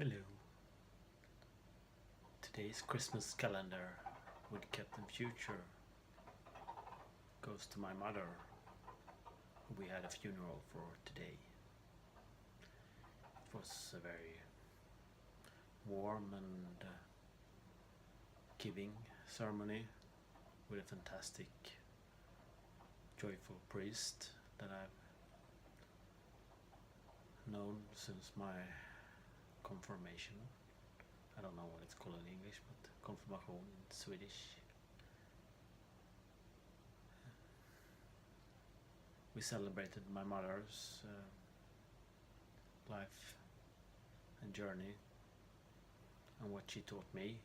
Hello. Today's Christmas calendar with Captain Future goes to my mother, who we had a funeral for today. It was a very warm and giving ceremony with a fantastic, joyful priest that I've known since my confirmation. I don't know what it's called in English, but konfirmation in Swedish. We celebrated my mother's life and journey and what she taught me.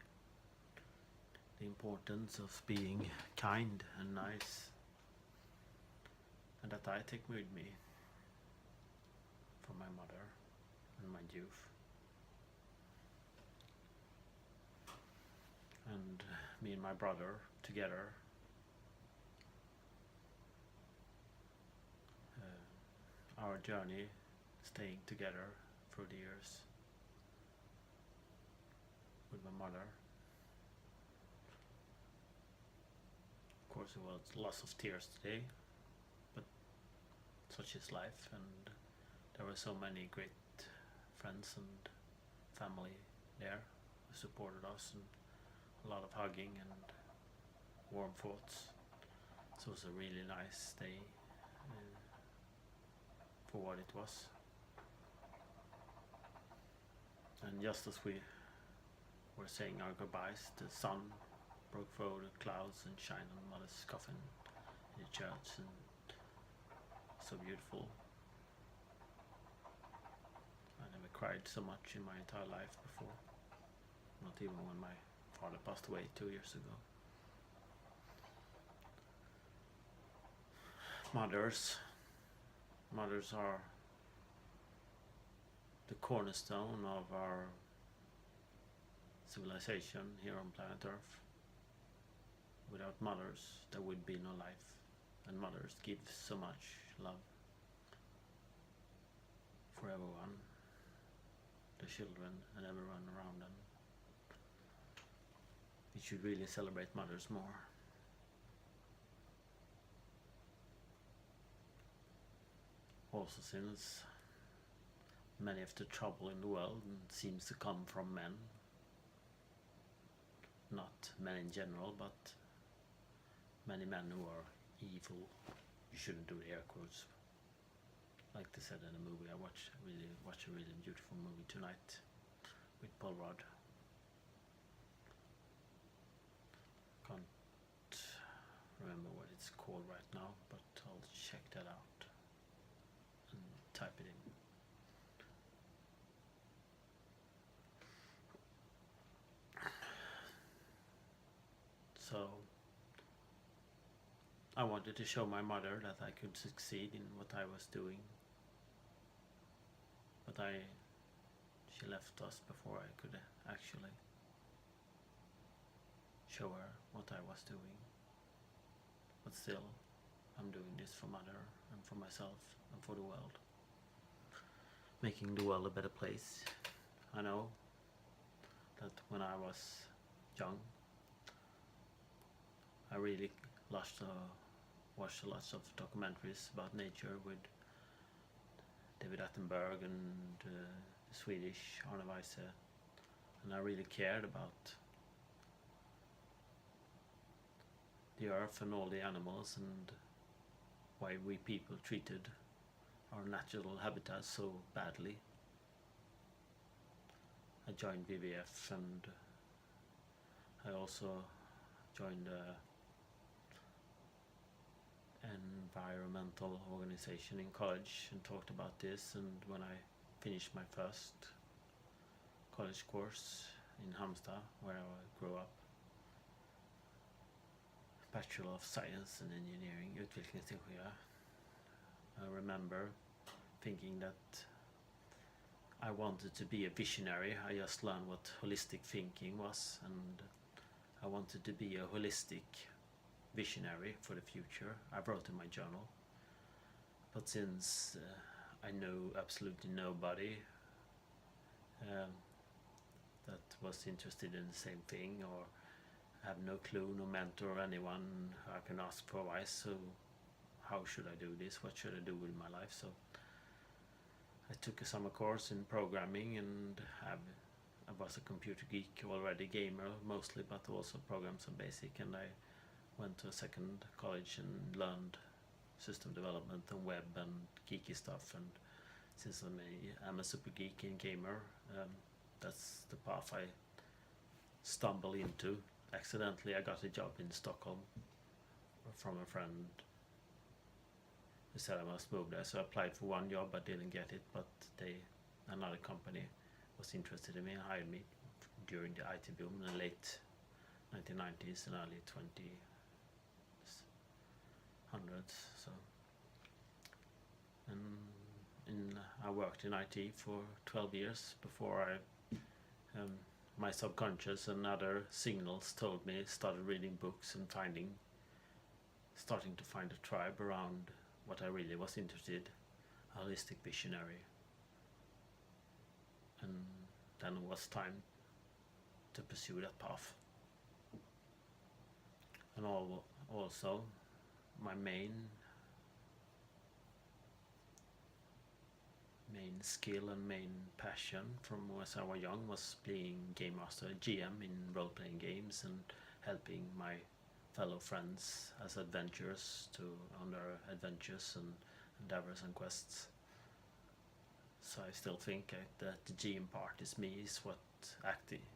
The importance of being kind and nice, and that I take with me from my mother and my youth. And me and my brother together our journey staying together through the years with my mother. Of course it was lots of tears today, but such is life, and there were so many great friends and family there who supported us, and a lot of hugging and warm thoughts. So it was a really nice day for what it was. And just as we were saying our goodbyes, the sun broke through the clouds and shined on Mother's coffin in the church, and so beautiful. I never cried so much in my entire life before, not even when my father passed away 2 years ago. Mothers are the cornerstone of our civilization here on planet Earth. Without mothers, there would be no life, and mothers give so much love for everyone, the children and everyone around them. We should really celebrate mothers more. Also, since many of the trouble in the world seems to come from men, not men in general, but many men who are evil. You shouldn't do the air quotes, like they said in the movie. I watched a really beautiful movie tonight with Paul Rudd. Can't remember what it's called right now, but I'll check that out and type it in. So I wanted to show my mother that I could succeed in what I was doing, but she left us before I could actually show her what I was doing. But still, I'm doing this for mother and for myself and for the world, making the world a better place. I know that when I was young, I really watched lots of documentaries about nature with David Attenborough and the Swedish Arne Weise, and I really cared about the earth and all the animals, and why we people treated our natural habitats so badly. I joined WWF, and I also joined environmental organization in college and talked about this. And when I finished my first college course in Halmstad, where I grew up, Bachelor of Science and Engineering, utviklingsingenjör, I remember thinking that I wanted to be a visionary. I just learned what holistic thinking was, and I wanted to be a holistic visionary for the future. I wrote in my journal, but since I know absolutely nobody was interested in the same thing, or have no clue, no mentor or anyone I can ask for advice. So how should I do this? What should I do with my life? So I took a summer course in programming, and I was a computer geek already, gamer mostly, but also programs and basic. And I went to a second college and learned system development and web and geeky stuff. And since I'm a super geek and gamer, that's the path I stumbled into. Accidentally, I got a job in Stockholm from a friend who said I must move there. So I applied for one job, but didn't get it. But another company was interested in me and hired me during the IT boom in the late 1990s and early 2000s. So, and I worked in IT for 12 years before my subconscious and other signals told me, started reading books and starting to find a tribe around what I really was interested, a holistic visionary. And then it was time to pursue that path. And also my main skill and main passion from when I was young was being game master, GM in role-playing games, and helping my fellow friends as adventurers on their adventures and endeavors and quests. So I still think that the GM part is me, is what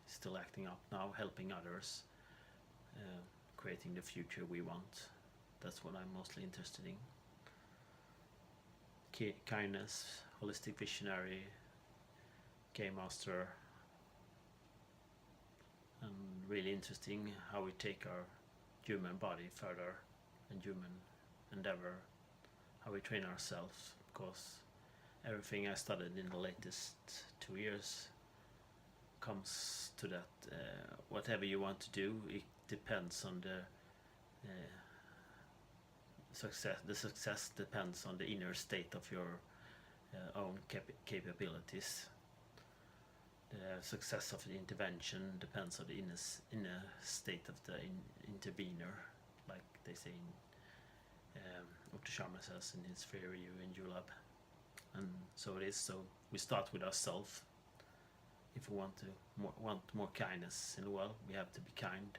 still acting up now, helping others, creating the future we want. That's what I'm mostly interested in. Kindness, holistic visionary, game master, and really interesting how we take our human body further and human endeavor, how we train ourselves, because everything I studied in the latest 2 years comes to that. Whatever you want to do, it depends on the success. The success depends on the inner state of your own capabilities. The success of the intervention depends on the inner state of the intervener, like they say in Otto Scharmer says in his Fear You in ULab. And so it is. So we start with ourselves. If we want more kindness in the world, we have to be kind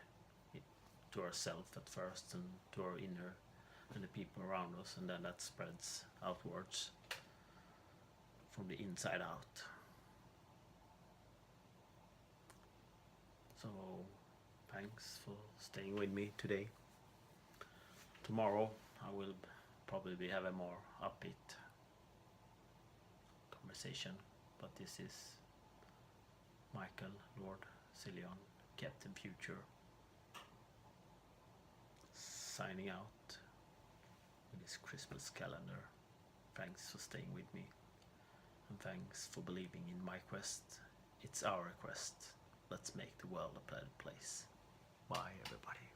to ourselves at first, and to our inner and the people around us, and then that spreads outwards from the inside out. So thanks for staying with me today. Tomorrow I will probably have a more upbeat conversation, but this is Michael Lord Cillian, Captain Future, signing out with this Christmas calendar. Thanks for staying with me, and thanks for believing in my quest. It's our quest. Let's make the world a better place. Bye, everybody.